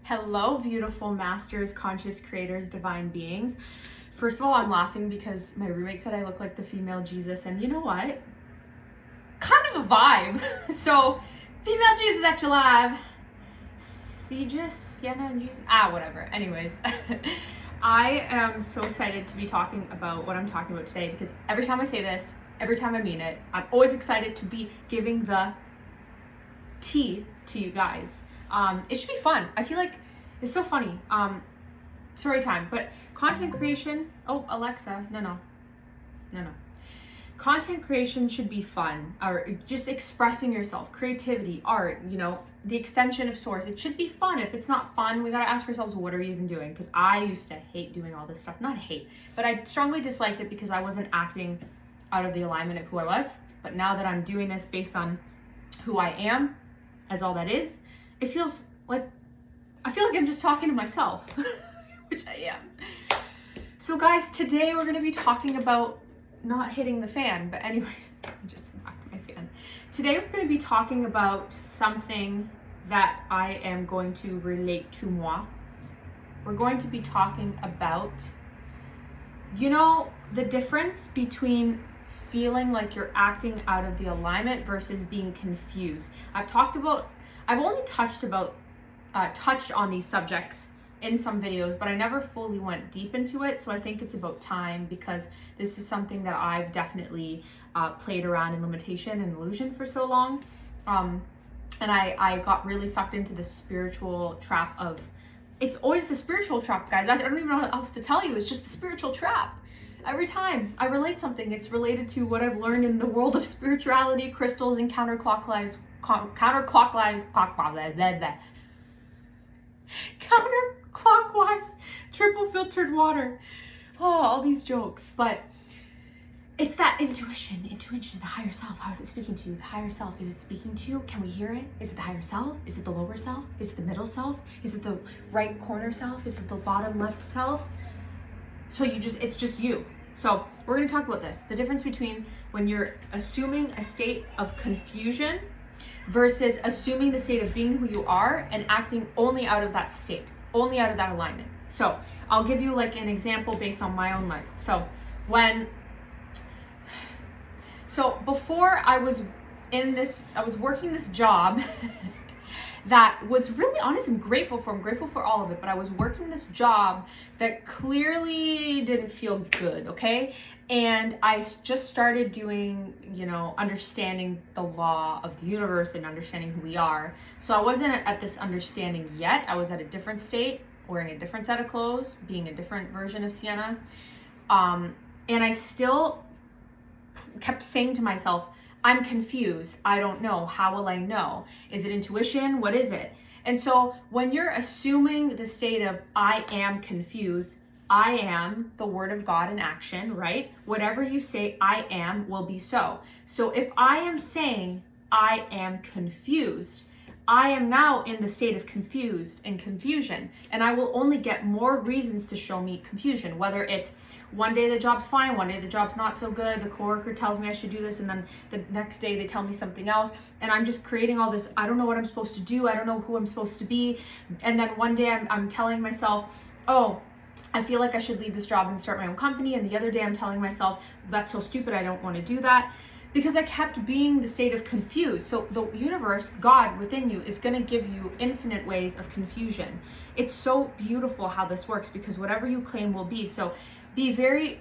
Hello, beautiful masters, conscious creators, divine beings. First of all, I'm laughing because my roommate said I look like the female Jesus, and you know what? Kind of a vibe. So, female Jesus at your live. Sienna and Jesus. Whatever. Anyways, I am so excited to be talking about what I'm talking about today because every time I say this, every time I mean it, I'm always excited to be giving the tea to you guys. It should be fun. I feel like it's so funny. Story time, but content creation. Oh, Alexa, no. Content creation should be fun, or just expressing yourself, creativity, art, the extension of source. It should be fun. If it's not fun, we gotta ask ourselves, what are we even doing? Because I used to hate doing all this stuff. Not hate, but I strongly disliked it because I wasn't acting out of the alignment of who I was. But now that I'm doing this based on who I am, as all that is, it feels like, I feel like I'm just talking to myself, which I am. So guys, today we're gonna be talking about not hitting the fan, but anyways, I just knocked my fan. Today we're gonna be talking about something that I am going to relate to moi. We're going to be talking about, the difference between feeling like you're acting out of the alignment versus being confused. I've only touched on these subjects in some videos, but I never fully went deep into it. So I think it's about time because this is something that I've definitely played around in limitation and illusion for so long. And I got really sucked into the spiritual trap of, it's always the spiritual trap, guys. I don't even know what else to tell you. It's just the spiritual trap. Every time I relate something, it's related to what I've learned in the world of spirituality, crystals, and counterclockwise, triple filtered water. Oh, all these jokes. But it's that intuition, the higher self. How is it speaking to you? The higher self, is it speaking to you? Can we hear it? Is it the higher self? Is it the lower self? Is it the middle self? Is it the right corner self? Is it the bottom left self? So it's just you. So we're going to talk about this. The difference between when you're assuming a state of confusion versus assuming the state of being who you are and acting only out of that state, only out of that alignment. So I'll give you like an example based on my own life. So before I was working this job that was really honest. I'm grateful for all of it, but I was working this job that clearly didn't feel good, okay? And I just started doing, understanding the law of the universe and understanding who we are. So I wasn't at this understanding yet. I was at a different state, wearing a different set of clothes, being a different version of Sienna. And I still kept saying to myself, I'm confused. I don't know. How will I know? Is it intuition? What is it? And so when you're assuming the state of I am confused, I am the word of God in action, right? Whatever you say I am will be so. So if I am saying I am confused, I am now in the state of confused and confusion, and I will only get more reasons to show me confusion, whether it's one day the job's fine, one day the job's not so good, the coworker tells me I should do this, and then the next day they tell me something else, and I'm just creating all this, I don't know what I'm supposed to do, I don't know who I'm supposed to be, and then one day I'm telling myself, oh, I feel like I should leave this job and start my own company, and the other day I'm telling myself, that's so stupid, I don't want to do that. Because I kept being the state of confused. So the universe, God within you, is going to give you infinite ways of confusion. It's so beautiful how this works because whatever you claim will be. So be very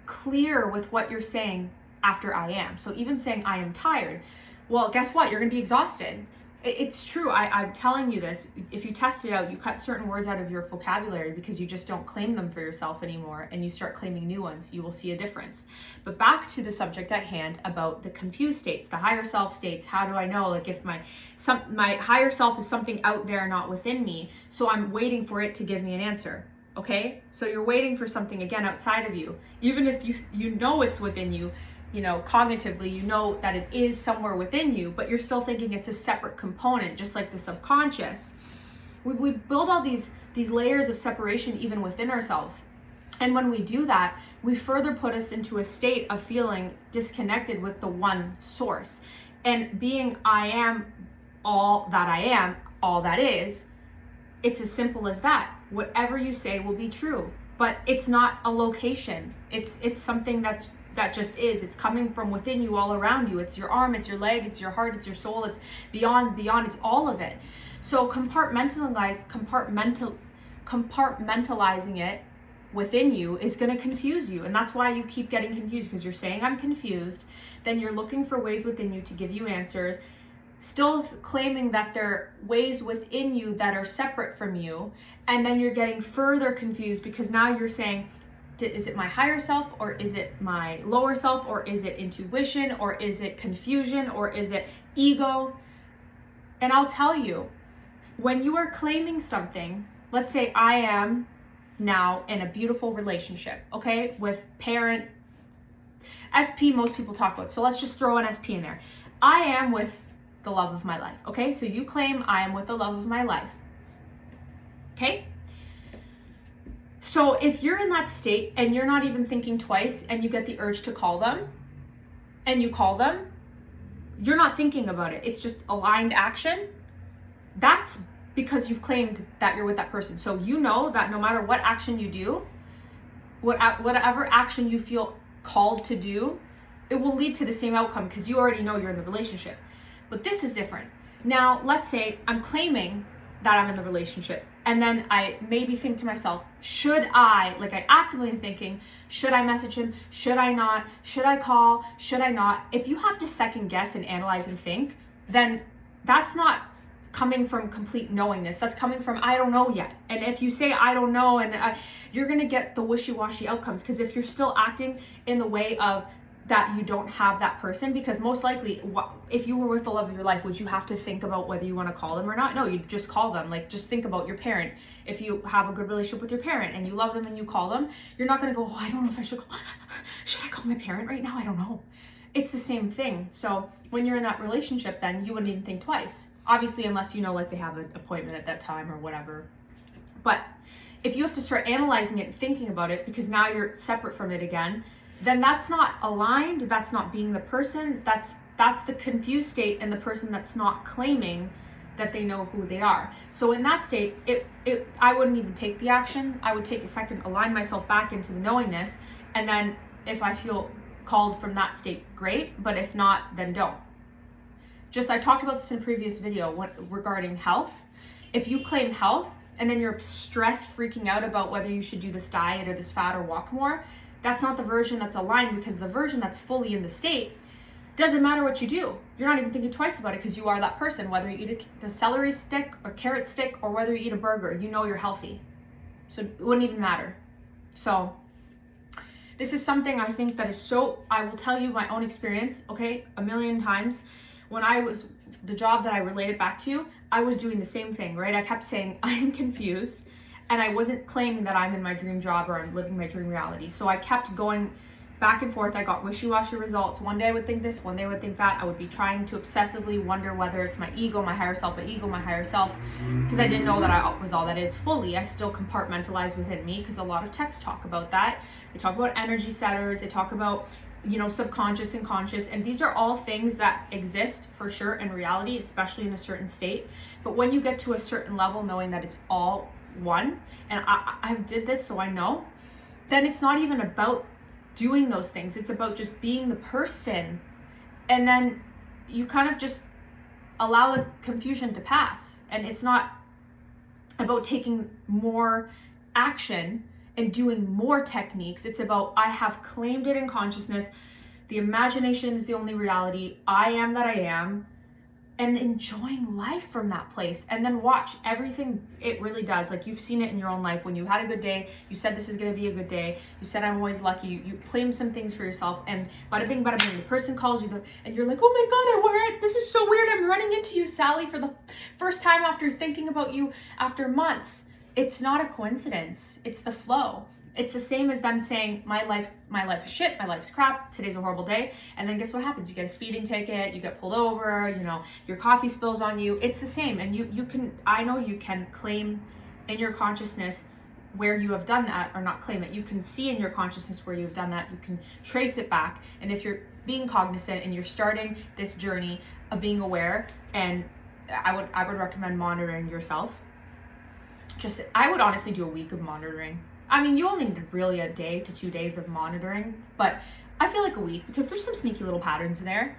clear with what you're saying after I am. So even saying I am tired, well, guess what? You're going to be exhausted. It's true. I'm telling you this. If you test it out, you cut certain words out of your vocabulary because you just don't claim them for yourself anymore and you start claiming new ones, you will see a difference. But back to the subject at hand about the confused states, the higher self states. How do I know? Like if my higher self is something out there, not within me, so I'm waiting for it to give me an answer. Okay? So you're waiting for something again outside of you. Even if you know it's within you, cognitively, you know that it is somewhere within you, but you're still thinking it's a separate component, just like the subconscious. We build all these layers of separation even within ourselves. And when we do that, we further put us into a state of feeling disconnected with the one source. And being I am all that I am, all that is, It's as simple as that. Whatever you say will be true, but it's not a location. It's something that just is. It's coming from within you, all around you. It's your arm, it's your leg, it's your heart, it's your soul, it's beyond, it's all of it. So compartmentalizing it within you is going to confuse you. And that's why you keep getting confused, because you're saying I'm confused, then you're looking for ways within you to give you answers, still claiming that there are ways within you that are separate from you, and then you're getting further confused because now you're saying, is it my higher self, or is it my lower self, or is it intuition, or is it confusion, or is it ego? And I'll tell you, when you are claiming something, let's say I am now in a beautiful relationship, okay, with parent, SP most people talk about, so let's just throw an SP in there. I am with the love of my life, okay? So you claim I am with the love of my life, okay? So if you're in that state and you're not even thinking twice and you get the urge to call them, and you call them, you're not thinking about it. It's just aligned action. That's because you've claimed that you're with that person. So you know that no matter what action you do, whatever action you feel called to do, it will lead to the same outcome because you already know you're in the relationship. But this is different. Now, let's say I'm claiming that I'm in the relationship, and then I maybe think to myself, should I, like I actively am thinking, should I message him? Should I not? Should I call? Should I not? If you have to second guess and analyze and think, then that's not coming from complete knowingness. That's coming from, I don't know yet. And if you say, I don't know, and you're going to get the wishy-washy outcomes, because if you're still acting in the way of that you don't have that person, because most likely if you were with the love of your life, would you have to think about whether you want to call them or not? No, you just call them. Like, just think about your parent. If you have a good relationship with your parent and you love them and you call them, you're not going to go, oh, I don't know if I should call my parent right now? I don't know. It's the same thing. So when you're in that relationship, then you wouldn't even think twice, obviously, unless you know, like, they have an appointment at that time or whatever. But if you have to start analyzing it and thinking about it because now you're separate from it again, then that's not aligned. That's not being the person. That's the confused state, and the person that's not claiming that they know who they are. So in that state, I wouldn't even take the action. I would take a second, align myself back into the knowingness, and then if I feel called from that state, great. But if not, then don't. I talked about this in a previous video regarding health. If you claim health and then you're stressed, freaking out about whether you should do this diet or this fat or walk more, that's not the version that's aligned, because the version that's fully in the state, doesn't matter what you do. You're not even thinking twice about it because you are that person. Whether you eat the celery stick or carrot stick or whether you eat a burger, you know you're healthy. So it wouldn't even matter. So this is something I think that is so, I will tell you my own experience, okay, a million times. When I was, the job that I related back to, I was doing the same thing, right? I kept saying, I'm confused. And I wasn't claiming that I'm in my dream job or I'm living my dream reality. So I kept going back and forth. I got wishy-washy results. One day I would think this, one day I would think that. I would be trying to obsessively wonder whether it's my ego, my higher self, because I didn't know that I was all that is fully. I still compartmentalize within me, because a lot of texts talk about that. They talk about energy setters. They talk about, subconscious and conscious, and these are all things that exist for sure in reality, especially in a certain state. But when you get to a certain level, knowing that it's all one, and I did this, so I know, then it's not even about doing those things. It's about just being the person, and then you kind of just allow the confusion to pass. And it's not about taking more action and doing more techniques. It's about, I have claimed it in consciousness. The imagination is the only reality. I am that I am. And enjoying life from that place. And then watch everything it really does. Like, you've seen it in your own life. When you had a good day, you said this is going to be a good day. You said I'm always lucky. You claim some things for yourself, and bada bing, bada bing, the person calls you, and you're like, oh my God, this is so weird. I'm running into you, Sally, for the first time after thinking about you after months. It's not a coincidence. It's the flow. It's the same as them saying, my life is shit, my life's crap, today's a horrible day. And then guess what happens? You get a speeding ticket, you get pulled over, your coffee spills on you. It's the same. And I know you can claim in your consciousness where you have done that, or not claim it. You can see in your consciousness where you've done that. You can trace it back. And if you're being cognizant and you're starting this journey of being aware, and I would recommend monitoring yourself. I would honestly do a week of monitoring. I mean, you only need really a day to 2 days of monitoring, but I feel like a week because there's some sneaky little patterns there.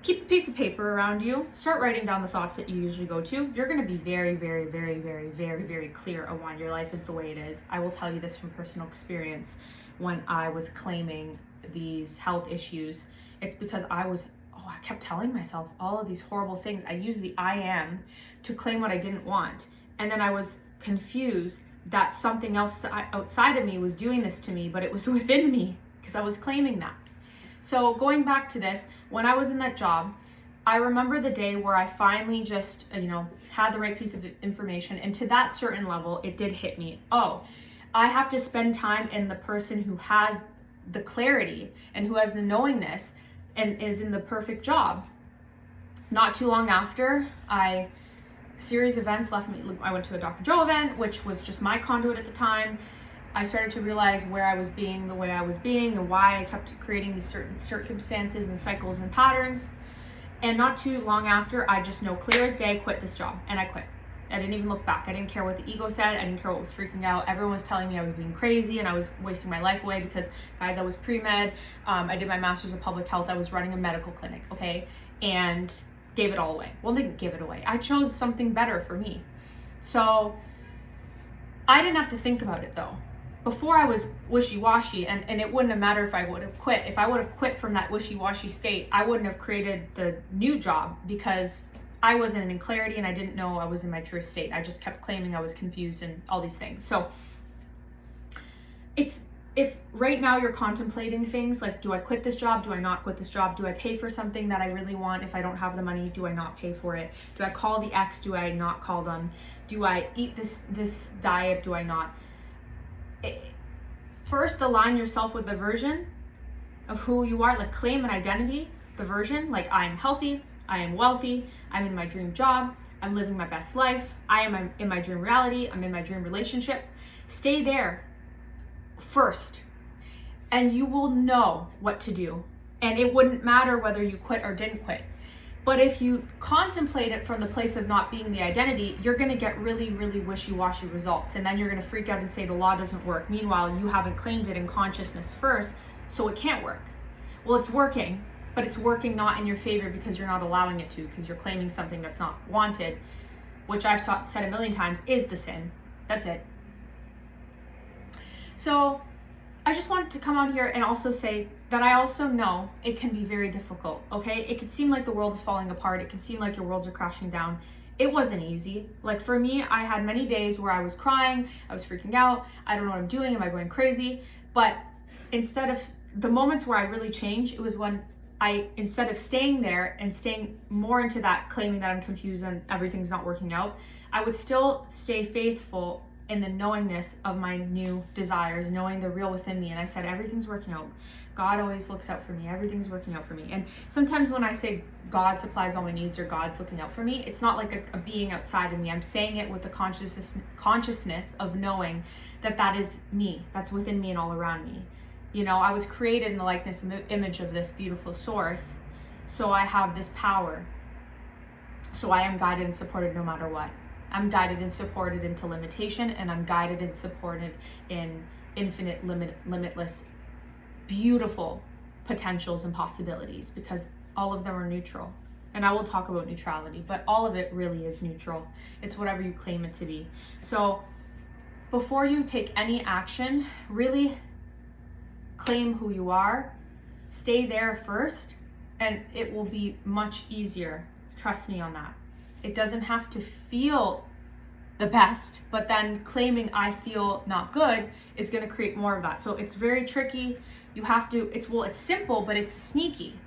Keep a piece of paper around you. Start writing down the thoughts that you usually go to. You're going to be very, very, very, very, very, very clear on why your life is the way it is. I will tell you this from personal experience. When I was claiming these health issues, it's because I kept telling myself all of these horrible things. I used the I am to claim what I didn't want. And then I was confused that something else outside of me was doing this to me, but it was within me because I was claiming that. So going back to this, when I was in that job, I remember the day where I finally just, had the right piece of information. And to that certain level, it did hit me. Oh, I have to spend time in the person who has the clarity and who has the knowingness and is in the perfect job. Not too long after, a series of events left me. I went to a Dr. Joe event, which was just my conduit at the time. I started to realize where I was being the way I was being and why I kept creating these certain circumstances and cycles and patterns. And not too long after, I just know clear as day, quit this job. And I quit. I didn't even look back. I didn't care what the ego said. I didn't care what was freaking out. Everyone was telling me I was being crazy and I was wasting my life away because, guys, I was pre-med. I did my master's of public health. I was running a medical clinic, okay? And gave it all away. Well, didn't give it away. I chose something better for me. So I didn't have to think about it, though. Before I was wishy-washy, and it wouldn't have mattered if I would have quit. If I would have quit from that wishy-washy state, I wouldn't have created the new job because I wasn't in clarity and I didn't know I was in my truest state. I just kept claiming I was confused and all these things. So if right now you're contemplating things like, do I quit this job? Do I not quit this job? Do I pay for something that I really want? If I don't have the money, do I not pay for it? Do I call the ex? Do I not call them? Do I eat this diet? Do I not? First, align yourself with the version of who you are. Like, claim an identity, the version. Like, I am healthy, I am wealthy, I'm in my dream job, I'm living my best life, I am in my dream reality, I'm in my dream relationship. Stay there first, and you will know what to do. And it wouldn't matter whether you quit or didn't quit. But if you contemplate it from the place of not being the identity, you're going to get really, really wishy-washy results. And then you're going to freak out and say the law doesn't work. Meanwhile, you haven't claimed it in consciousness first, so it can't work. Well, it's working, but it's working not in your favor because you're not allowing it to, because you're claiming something that's not wanted, which I've said a million times is the sin. That's it. So I just wanted to come out here and also say that I also know it can be very difficult, okay? It could seem like the world is falling apart. It could seem like your worlds are crashing down. It wasn't easy. Like, for me, I had many days where I was crying, I was freaking out, I don't know what I'm doing, am I going crazy? But instead of the moments where I really changed, it was when instead of staying there and staying more into that claiming that I'm confused and everything's not working out, I would still stay faithful in the knowingness of my new desires, knowing the real within me. And I said, everything's working out. God always looks out for me. Everything's working out for me. And sometimes when I say God supplies all my needs or God's looking out for me, it's not like a being outside of me. I'm saying it with the consciousness of knowing that that is me, that's within me and all around me. I was created in the likeness and image of this beautiful source. So I have this power. So I am guided and supported no matter what. I'm guided and supported into limitation, and I'm guided and supported in infinite, limitless, beautiful potentials and possibilities, because all of them are neutral. And I will talk about neutrality, but all of it really is neutral. It's whatever you claim it to be. So before you take any action, really claim who you are, stay there first, and it will be much easier. Trust me on that. It doesn't have to feel the best, but then claiming I feel not good is going to create more of that. So it's very tricky. You have to, it's simple, but it's sneaky,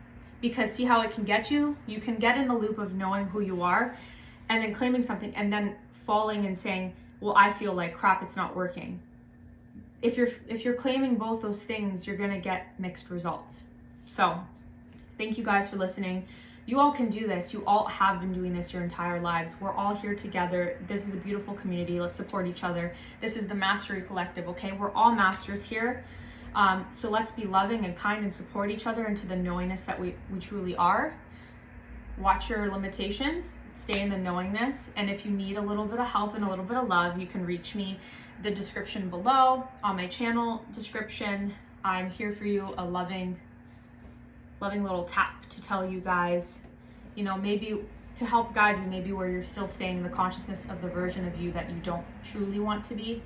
because see how it can get you? You can get in the loop of knowing who you are and then claiming something and then falling and saying, well, I feel like crap, it's not working. If you're claiming both those things, you're going to get mixed results. So thank you guys for listening. You all can do this. You all have been doing this your entire lives. We're all here together. This is a beautiful community. Let's support each other. This is the Mastery Collective, okay? We're all masters here. So let's be loving and kind and support each other into the knowingness that we truly are. watch your limitations, stay in the knowingness, and if you need a little bit of help and a little bit of love, you can reach me. The description below, on my channel description. I'm here for you, a loving little tap to tell you guys, you know, maybe to help guide you, maybe where you're still staying in the consciousness of the version of you that you don't truly want to be.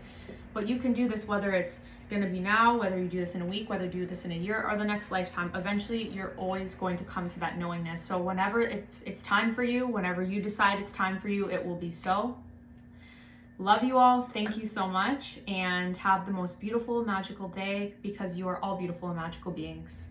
But you can do this, whether it's going to be now, whether you do this in a week, whether you do this in a year or the next lifetime. Eventually, you're always going to come to that knowingness. So whenever it's time for you, whenever you decide it's time for you, it will be so. Love you all. Thank you so much, and have the most beautiful, magical day, because you are all beautiful and magical beings.